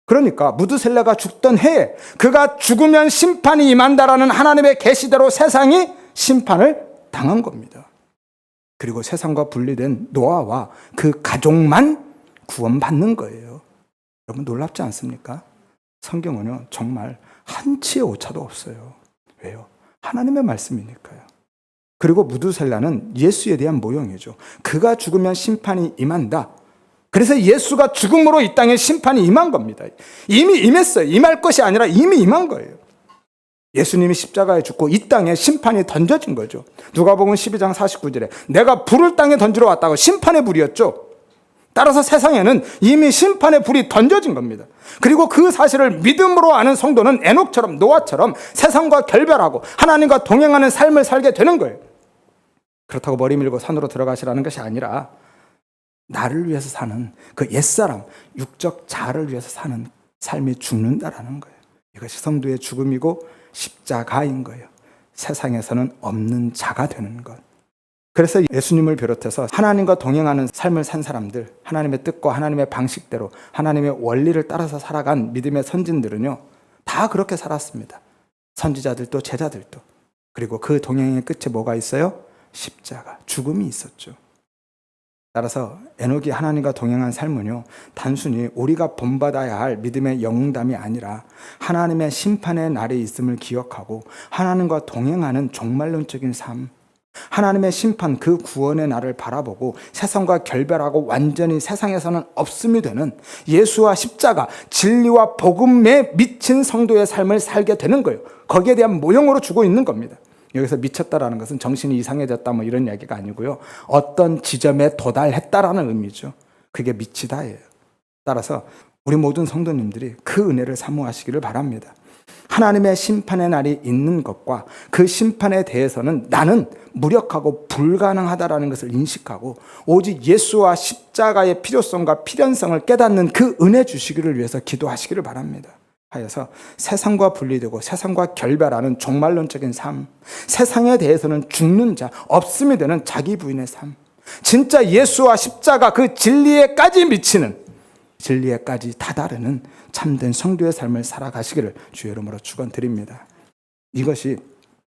그러니까 무두셀라가 죽던 해에 그가 죽으면 심판이 임한다라는 하나님의 계시대로 세상이 심판을 당한 겁니다. 그리고 세상과 분리된 노아와 그 가족만 구원받는 거예요. 여러분 놀랍지 않습니까? 성경은요 정말 한치의 오차도 없어요. 왜요? 하나님의 말씀이니까요. 그리고 무두셀라는 예수에 대한 모형이죠. 그가 죽으면 심판이 임한다. 그래서 예수가 죽음으로 이 땅에 심판이 임한 겁니다. 이미 임했어요. 임할 것이 아니라 이미 임한 거예요. 예수님이 십자가에 죽고 이 땅에 심판이 던져진 거죠. 누가복음 12장 49절에 내가 불을 땅에 던지러 왔다고 심판의 불이었죠. 따라서 세상에는 이미 심판의 불이 던져진 겁니다. 그리고 그 사실을 믿음으로 아는 성도는 에녹처럼 노아처럼 세상과 결별하고 하나님과 동행하는 삶을 살게 되는 거예요. 그렇다고 머리 밀고 산으로 들어가시라는 것이 아니라 나를 위해서 사는 그 옛사람, 육적 자아를 위해서 사는 삶이 죽는다라는 거예요. 이것이 성도의 죽음이고 십자가인 거예요. 세상에서는 없는 자가 되는 것. 그래서 예수님을 비롯해서 하나님과 동행하는 삶을 산 사람들, 하나님의 뜻과 하나님의 방식대로 하나님의 원리를 따라서 살아간 믿음의 선진들은요 다 그렇게 살았습니다. 선지자들도 제자들도. 그리고 그 동행의 끝에 뭐가 있어요? 십자가, 죽음이 있었죠. 따라서 에녹이 하나님과 동행한 삶은요 단순히 우리가 본받아야 할 믿음의 영웅담이 아니라 하나님의 심판의 날이 있음을 기억하고 하나님과 동행하는 종말론적인 삶, 하나님의 심판 그 구원의 날을 바라보고 세상과 결별하고 완전히 세상에서는 없음이 되는 예수와 십자가, 진리와 복음에 미친 성도의 삶을 살게 되는 거예요. 거기에 대한 모형으로 주고 있는 겁니다. 여기서 미쳤다라는 것은 정신이 이상해졌다 뭐 이런 이야기가 아니고요. 어떤 지점에 도달했다라는 의미죠. 그게 미치다예요. 따라서 우리 모든 성도님들이 그 은혜를 사모하시기를 바랍니다. 하나님의 심판의 날이 있는 것과 그 심판에 대해서는 나는 무력하고 불가능하다라는 것을 인식하고 오직 예수와 십자가의 필요성과 필연성을 깨닫는 그 은혜 주시기를 위해서 기도하시기를 바랍니다. 하여서 세상과 분리되고 세상과 결별하는 종말론적인 삶, 세상에 대해서는 죽는 자, 없음이 되는 자기 부인의 삶, 진짜 예수와 십자가 그 진리에까지 미치는, 진리에까지 다다르는 참된 성도의 삶을 살아가시기를 주의 이름으로 축원드립니다. 이것이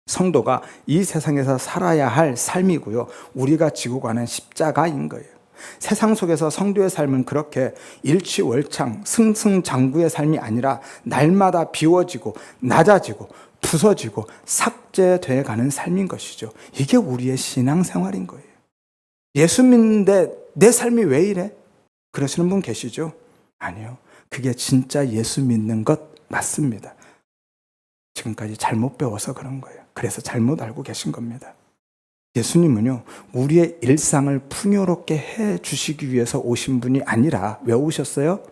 성도가 이 세상에서 살아야 할 삶이고요, 우리가 지고 가는 십자가인 거예요. 세상 속에서 성도의 삶은 그렇게 일취월창 승승장구의 삶이 아니라 날마다 비워지고 낮아지고 부서지고 삭제돼 가는 삶인 것이죠. 이게 우리의 신앙생활인 거예요. 예수 믿는데 내 삶이 왜 이래? 그러시는 분 계시죠? 아니요. 그게 진짜 예수 믿는 것 맞습니다. 지금까지 잘못 배워서 그런 거예요. 그래서 잘못 알고 계신 겁니다. 예수님은요, 우리의 일상을 풍요롭게 해 주시기 위해서 오신 분이 아니라 왜 오셨어요?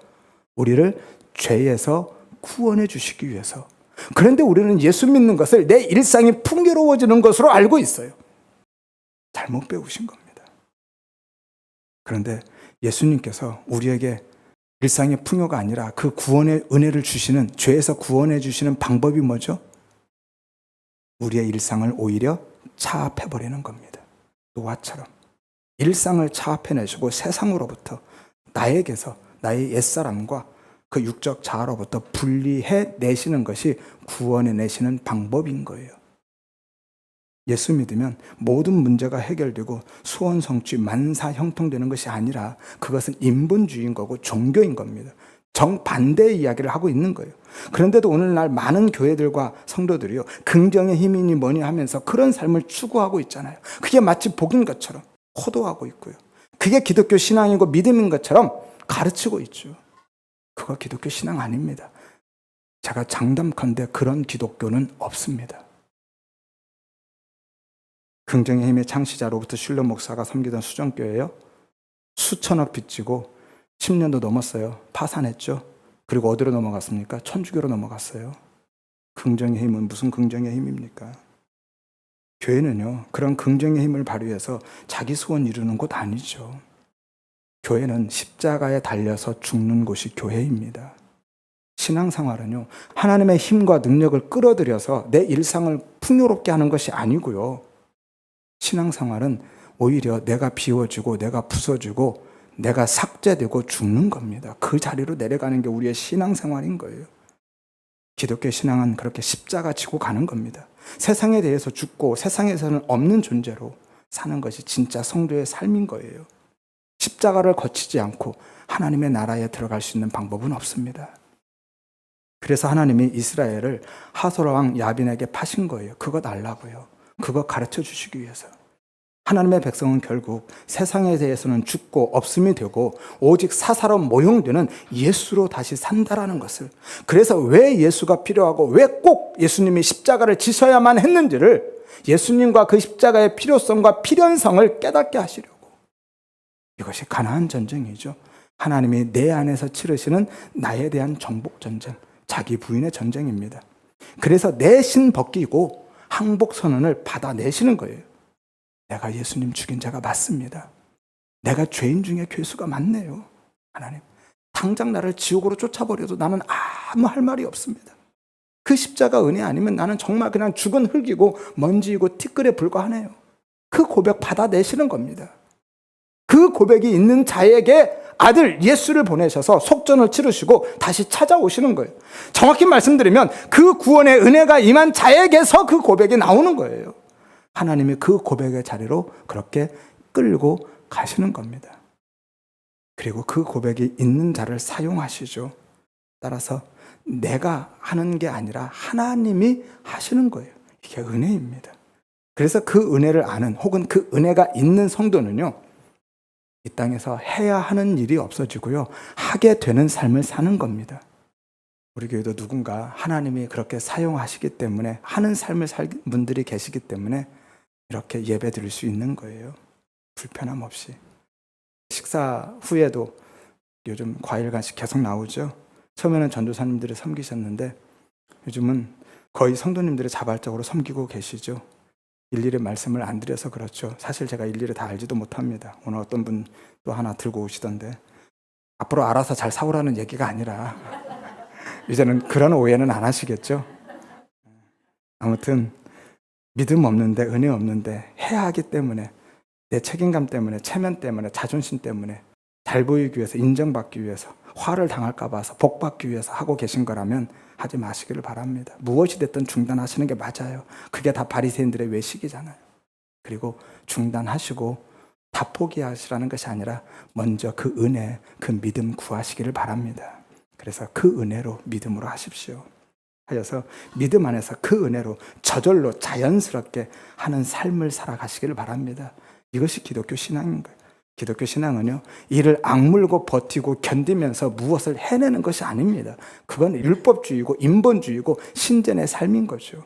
우리를 죄에서 구원해 주시기 위해서. 그런데 우리는 예수 믿는 것을 내 일상이 풍요로워지는 것으로 알고 있어요. 잘못 배우신 겁니다. 그런데 예수님께서 우리에게 일상의 풍요가 아니라 그 구원의 은혜를 주시는, 죄에서 구원해 주시는 방법이 뭐죠? 우리의 일상을 오히려 차압해버리는 겁니다. 노아처럼 일상을 차압해내시고 세상으로부터 나에게서 나의 옛사람과 그 육적 자아로부터 분리해 내시는 것이 구원해 내시는 방법인 거예요. 예수 믿으면 모든 문제가 해결되고 소원 성취 만사 형통되는 것이 아니라 그것은 인본주의인 거고 종교인 겁니다. 정반대의 이야기를 하고 있는 거예요. 그런데도 오늘날 많은 교회들과 성도들이요, 긍정의 힘이니 뭐니 하면서 그런 삶을 추구하고 있잖아요. 그게 마치 복인 것처럼 호도하고 있고요. 그게 기독교 신앙이고 믿음인 것처럼 가르치고 있죠. 그거 기독교 신앙 아닙니다. 제가 장담컨대 그런 기독교는 없습니다. 긍정의 힘의 창시자로부터 슐러 목사가 섬기던 수정교회요, 수천억 빚지고 10년도 넘었어요. 파산했죠. 그리고 어디로 넘어갔습니까? 천주교로 넘어갔어요. 긍정의 힘은 무슨 긍정의 힘입니까? 교회는요, 그런 긍정의 힘을 발휘해서 자기 소원 이루는 곳 아니죠. 교회는 십자가에 달려서 죽는 곳이 교회입니다. 신앙생활은요, 하나님의 힘과 능력을 끌어들여서 내 일상을 풍요롭게 하는 것이 아니고요. 신앙생활은 오히려 내가 비워지고 내가 부서지고 내가 삭제되고 죽는 겁니다. 그 자리로 내려가는 게 우리의 신앙생활인 거예요. 기독교 신앙은 그렇게 십자가 지고 가는 겁니다. 세상에 대해서 죽고 세상에서는 없는 존재로 사는 것이 진짜 성도의 삶인 거예요. 십자가를 거치지 않고 하나님의 나라에 들어갈 수 있는 방법은 없습니다. 그래서 하나님이 이스라엘을 하솔 왕 야빈에게 파신 거예요. 그거 달라고요. 그거 가르쳐 주시기 위해서. 하나님의 백성은 결국 세상에 대해서는 죽고 없음이 되고 오직 사사로 모형되는 예수로 다시 산다라는 것을, 그래서 왜 예수가 필요하고 왜 꼭 예수님이 십자가를 지셔야만 했는지를, 예수님과 그 십자가의 필요성과 필연성을 깨닫게 하시려고. 이것이 가나안 전쟁이죠. 하나님이 내 안에서 치르시는 나에 대한 정복 전쟁, 자기 부인의 전쟁입니다. 그래서 내 신 벗기고 항복 선언을 받아내시는 거예요. 내가 예수님 죽인 자가 맞습니다. 내가 죄인 중에 괴수가 많네요. 하나님, 당장 나를 지옥으로 쫓아버려도 나는 아무 할 말이 없습니다. 그 십자가 은혜 아니면 나는 정말 그냥 죽은 흙이고 먼지이고 티끌에 불과하네요. 그 고백 받아내시는 겁니다. 그 고백이 있는 자에게 아들 예수를 보내셔서 속전을 치르시고 다시 찾아오시는 거예요. 정확히 말씀드리면 그 구원의 은혜가 임한 자에게서 그 고백이 나오는 거예요. 하나님이 그 고백의 자리로 그렇게 끌고 가시는 겁니다. 그리고 그 고백이 있는 자를 사용하시죠. 따라서 내가 하는 게 아니라 하나님이 하시는 거예요. 이게 은혜입니다. 그래서 그 은혜를 아는, 혹은 그 은혜가 있는 성도는요, 이 땅에서 해야 하는 일이 없어지고요, 하게 되는 삶을 사는 겁니다. 우리 교회도 누군가 하나님이 그렇게 사용하시기 때문에, 하는 삶을 살 분들이 계시기 때문에 이렇게 예배 드릴 수 있는 거예요. 불편함 없이. 식사 후에도 요즘 과일 간식 계속 나오죠. 처음에는 전도사님들이 섬기셨는데 요즘은 거의 성도님들이 자발적으로 섬기고 계시죠. 일일이 말씀을 안 드려서 그렇죠. 사실 제가 일일이 다 알지도 못합니다. 오늘 어떤 분 또 하나 들고 오시던데, 앞으로 알아서 잘 사오라는 얘기가 아니라 이제는 그런 오해는 안 하시겠죠. 아무튼 믿음 없는데, 은혜 없는데 해야 하기 때문에, 내 책임감 때문에, 체면 때문에, 자존심 때문에, 잘 보이기 위해서, 인정받기 위해서, 화를 당할까 봐서, 복받기 위해서 하고 계신 거라면 하지 마시기를 바랍니다. 무엇이 됐든 중단하시는 게 맞아요. 그게 다 바리새인들의 외식이잖아요. 그리고 중단하시고 다 포기하시라는 것이 아니라 먼저 그 은혜, 그 믿음 구하시기를 바랍니다. 그래서 그 은혜로, 믿음으로 하십시오. 하여서 믿음 안에서 그 은혜로 저절로 자연스럽게 하는 삶을 살아가시기를 바랍니다. 이것이 기독교 신앙인 거예요. 기독교 신앙은요, 이를 악물고 버티고 견디면서 무엇을 해내는 것이 아닙니다. 그건 율법주의고 인본주의고 신전의 삶인 거죠.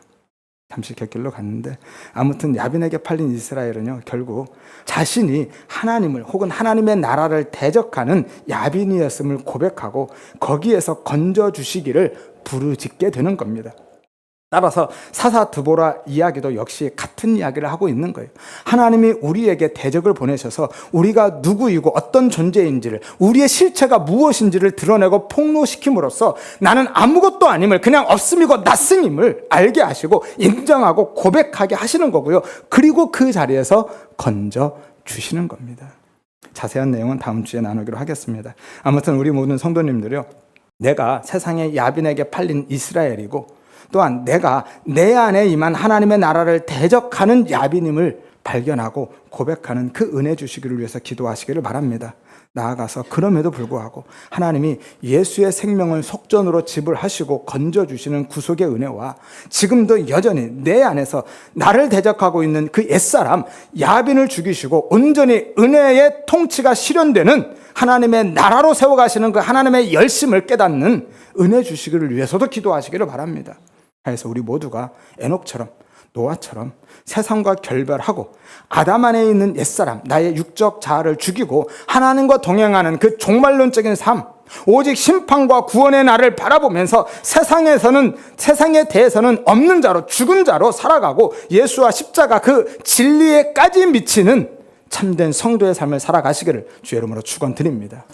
잠시 곁길로 갔는데, 아무튼 야빈에게 팔린 이스라엘은요, 결국 자신이 하나님을, 혹은 하나님의 나라를 대적하는 야빈이었음을 고백하고 거기에서 건져주시기를 부르짖게 되는 겁니다. 따라서 사사 드보라 이야기도 역시 같은 이야기를 하고 있는 거예요. 하나님이 우리에게 대적을 보내셔서 우리가 누구이고 어떤 존재인지를, 우리의 실체가 무엇인지를 드러내고 폭로시킴으로써 나는 아무것도 아님을, 그냥 없음이고 낫음임을 알게 하시고 인정하고 고백하게 하시는 거고요. 그리고 그 자리에서 건져 주시는 겁니다. 자세한 내용은 다음 주에 나누기로 하겠습니다. 아무튼 우리 모든 성도님들이요, 내가 세상의 야빈에게 팔린 이스라엘이고, 또한 내가 내 안에 임한 하나님의 나라를 대적하는 야빈임을 발견하고 고백하는 그 은혜 주시기를 위해서 기도하시기를 바랍니다. 나아가서 그럼에도 불구하고 하나님이 예수의 생명을 속전으로 지불하시고 건져주시는 구속의 은혜와 지금도 여전히 내 안에서 나를 대적하고 있는 그 옛사람 야빈을 죽이시고 온전히 은혜의 통치가 실현되는 하나님의 나라로 세워가시는 그 하나님의 열심을 깨닫는 은혜 주시기를 위해서도 기도하시기를 바랍니다. 그래서 우리 모두가 에녹처럼 노아처럼 세상과 결별하고 아담 안에 있는 옛사람 나의 육적 자아를 죽이고 하나님과 동행하는 그 종말론적인 삶, 오직 심판과 구원의 날을 바라보면서 세상에 대해서는 없는 자로 죽은 자로 살아가고 예수와 십자가 그 진리에까지 미치는 참된 성도의 삶을 살아가시기를 주의 이름으로 축원드립니다.